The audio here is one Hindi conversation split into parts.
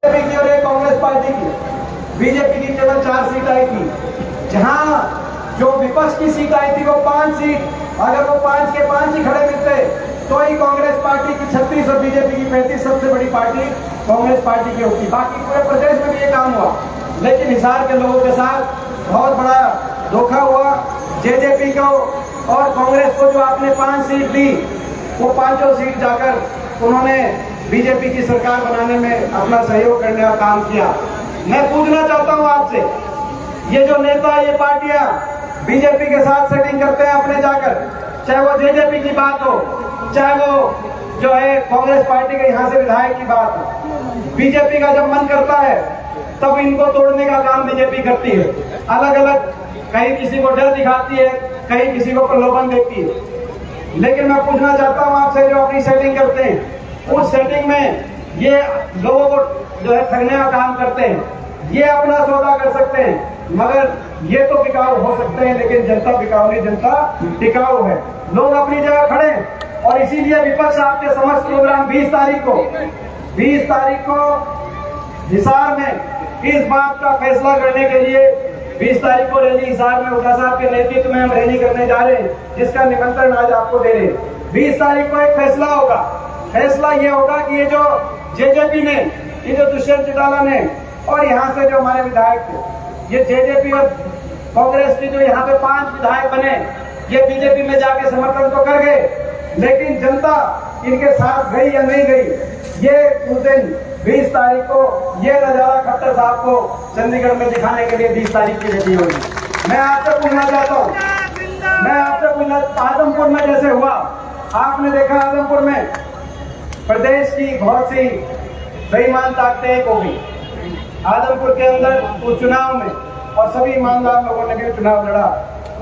बीजेपी की और एक कांग्रेस पार्टी की। बीजेपी की केवल 4 सीट आई थी, जहां जो विपक्ष की सीट आई थी वो 5 सीट, अगर वो 5 के 5 ही खड़े मिलते तो ही कांग्रेस पार्टी की 36 और बीजेपी की 35 सबसे बड़ी पार्टी कांग्रेस पार्टी की होती। बाकी पूरे प्रदेश में भी ये काम हुआ, लेकिन हिसार के लोगों के साथ बहुत बड़ा धोखा हुआ। जेजेपी को और कांग्रेस को जो आपने 5 सीट दी, वो 5 सीट जाकर उन्होंने बीजेपी की सरकार बनाने में अपना सहयोग करने का काम किया। मैं पूछना चाहता हूं आपसे, ये जो नेता, ये पार्टियां बीजेपी के साथ सेटिंग करते हैं अपने जाकर, चाहे वो जेजेपी की बात हो, चाहे वो जो है कांग्रेस पार्टी के यहाँ से विधायक की बात हो, बीजेपी का जब मन करता है तब इनको तोड़ने का काम बीजेपी करती है। अलग अलग, कहीं किसी को डर दिखाती है, कहीं किसी को प्रलोभन देती है। लेकिन मैं पूछना चाहता हूं आपसे, जो अपनी सेटिंग करते हैं, उस सेटिंग में ये लोगों को जो है ठगने का काम करते हैं, ये अपना सौदा कर सकते हैं, मगर ये तो बिकाऊ हो सकते हैं, लेकिन जनता बिकाऊ नहीं, जनता टिकाऊ है। लोग अपनी जगह खड़े, और इसीलिए विपक्ष आपके समस्त प्रोग्राम 20 तारीख को हिसार में इस बात का फैसला करने के लिए 20 तारीख को रैली हिसार में हुड्डा साहब के नेतृत्व में हम रैली करने जा रहे हैं, जिसका निमंत्रण आज आपको दे रहे हैं। 20 तारीख को एक फैसला होगा। फैसला ये होगा कि ये जो जेजेपी ने, ये जो दुष्यंत चौटाला ने, और यहाँ से जो हमारे विधायक थे, ये जेजेपी और कांग्रेस के जो यहाँ पे 5 विधायक बने, ये बीजेपी में जाके समर्थन तो कर गए, लेकिन जनता इनके साथ गई या नहीं गई, ये उस दिन 20 तारीख को ये नजारा खट्टर साहब को चंडीगढ़ में दिखाने के लिए 20 तारीख की रैली होगी। मैं आपसे पूछना चाहता हूँ, आदमपुर में जैसे हुआ, आपने देखा आदमपुर में प्रदेश की बहुत सी बेईमान ताकतें एक हो गई आदमपुर के अंदर उस चुनाव में, और सभी ईमानदार लोगों ने भी चुनाव लड़ा।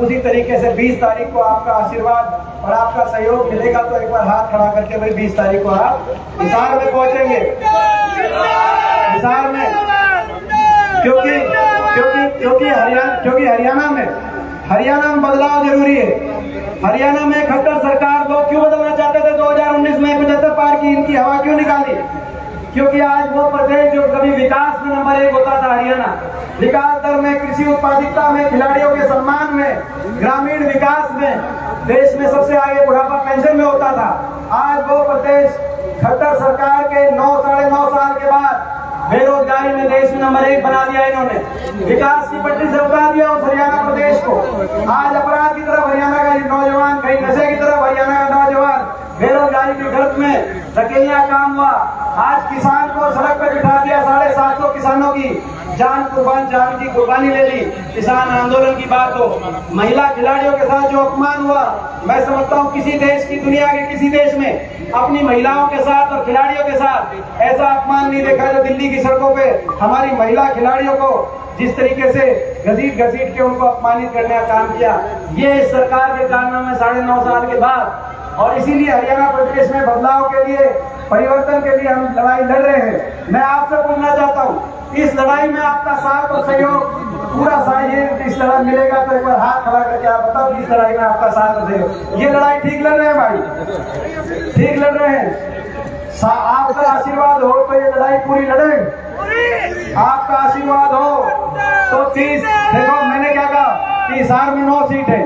उसी तरीके से 20 तारीख को आपका आशीर्वाद और आपका सहयोग मिलेगा तो एक बार हाथ खड़ा करके भाई 20 तारीख को आप हिसार में पहुंचेंगे। हिसार में क्योंकि हरियाणा में बदलाव जरूरी है। हरियाणा में खट्टर सरकार लोग क्यों बदलना चाहते थे 2019 में, 75 पार की इनकी हवा क्यों निकाली? क्योंकि आज वो प्रदेश जो कभी विकास में नंबर 1 होता था, हरियाणा विकास दर में, कृषि उत्पादकता में, खिलाड़ियों के सम्मान में, ग्रामीण विकास में देश में सबसे आगे बुढ़ापा पेंशन में होता था। आज वो प्रदेश खट्टर सरकार के 9 साढ़े 9 साल के बाद बेरोजगारी में देश में नंबर 1 बना दिया इन्होंने। विकास की पटरी से उतार दिया उस हरियाणा प्रदेश को। आज अपराध की तरफ हरियाणा का नौजवान, कहीं नशे की तरफ हरियाणा का नौजवान, बेरोजगारी की गर्त में धकेलिया काम हुआ। आज किसान को सड़क पर बिठा दिया, 750 किसानों की जान की कुर्बानी ले ली। किसान आंदोलन की बात हो, महिला खिलाड़ियों के साथ जो अपमान हुआ, मैं समझता हूँ किसी देश की, दुनिया के किसी देश में अपनी महिलाओं के साथ और खिलाड़ियों के साथ ऐसा अपमान नहीं देखा जो दिल्ली की सड़कों पे हमारी महिला खिलाड़ियों को जिस तरीके से घसीट के उनको अपमानित करने का काम किया। ये इस सरकार के कारनामे 9.5 साल के बाद, और इसीलिए हरियाणा प्रदेश में बदलाव के लिए, परिवर्तन के लिए हम लड़ाई लड़ रहे हैं। मैं आपसे पूछना चाहता हूँ, इस लड़ाई में आपका साथ और सहयोग पूरा इस लड़ाई मिलेगा तो एक बार हाथ खड़ा करके आप बताओ, इस लड़ाई में आपका साथ और सहयोग। ये लड़ाई ठीक लड़ रहे हैं भाई, ठीक लड़ रहे हैं। आपका आशीर्वाद हो तो ये लड़ाई पूरी लड़े। आपका आशीर्वाद हो तो 30, देखो मैंने क्या कहा कि हिसार में 9 सीट है,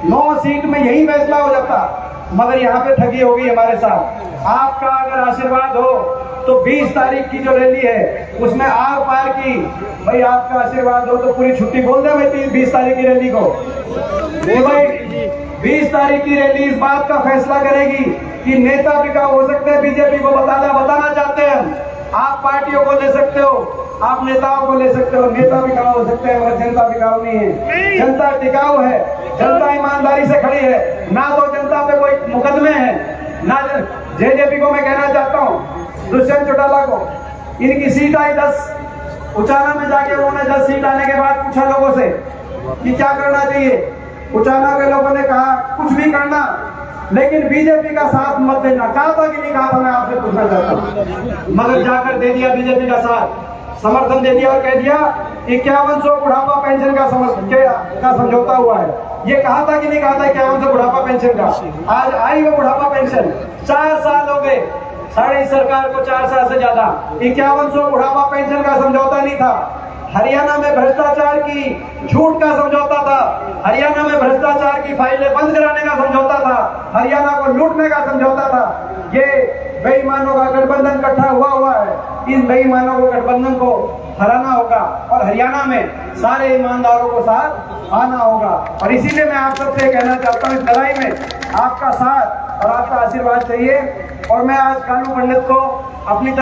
9 सीट में यही फैसला हो जाता, मगर यहाँ पे ठगी होगी हमारे साथ। आपका अगर आशीर्वाद हो तो 20 तारीख की जो रैली है उसमें आर पार की, भाई आपका आशीर्वाद हो तो पूरी छुट्टी बोल दे भाई 20 तारीख की रैली को। भाई 20 तारीख की रैली इस बात का फैसला करेगी कि नेता बिकाऊ हो सकते हैं, बीजेपी को बताना चाहते हैं हम। आप पार्टियों को ले सकते हो, आप नेताओं को ले सकते हो, नेता बिकाऊ हो सकते हैं मगर जनता बिकाऊ नहीं है। जनता टिकाऊ है, जनता ईमानदारी से खड़ी है, ना तो जनता पे कोई मुकदमे है, ना जेजेपी को मैं कहना चाहता हूँ, दुष्यंत चौटाला को, इनकी सीट आई 10, उचाना में जाके उन्होंने 10 सीट आने के बाद पूछा लोगों से कि क्या करना चाहिए। उचाना के लोगों ने कहा कुछ भी करना, लेकिन बीजेपी का साथ मत देना। कहा था कि नहीं कहा था, मैं आपसे पूछना चाहता हूँ। मगर जाकर दे दिया बीजेपी का साथ, समर्थन दे दिया और कह दिया 5100 बुढ़ापा पेंशन का समझौता हुआ है। ये कहा था कि नहीं कहा था 5100 बुढ़ापा पेंशन का? आज आई वो बुढ़ापा पेंशन, 4 साल हो गए, साढ़े इस सरकार को 4 साल से ज्यादा 5100 बुढ़ापा पेंशन का समझौता नहीं था। हरियाणा में भ्रष्टाचार की झूठ का समझौता था। हरियाणा में भ्रष्टाचार की फाइलें बंद कराने का समझौता था। हरियाणा को लूटने का समझौता था। ये बेईमानों का गठबंधन इकट्ठा हुआ है। इन बेईमानों को गठबंधन को हराना होगा और हरियाणा में सारे ईमानदारों को साथ आना होगा। और इसीलिए मैं आप सबसे कहना चाहता हूँ, इस लड़ाई में आपका साथ और आपका आशीर्वाद चाहिए। और मैं आज कालू पंडित को अपनी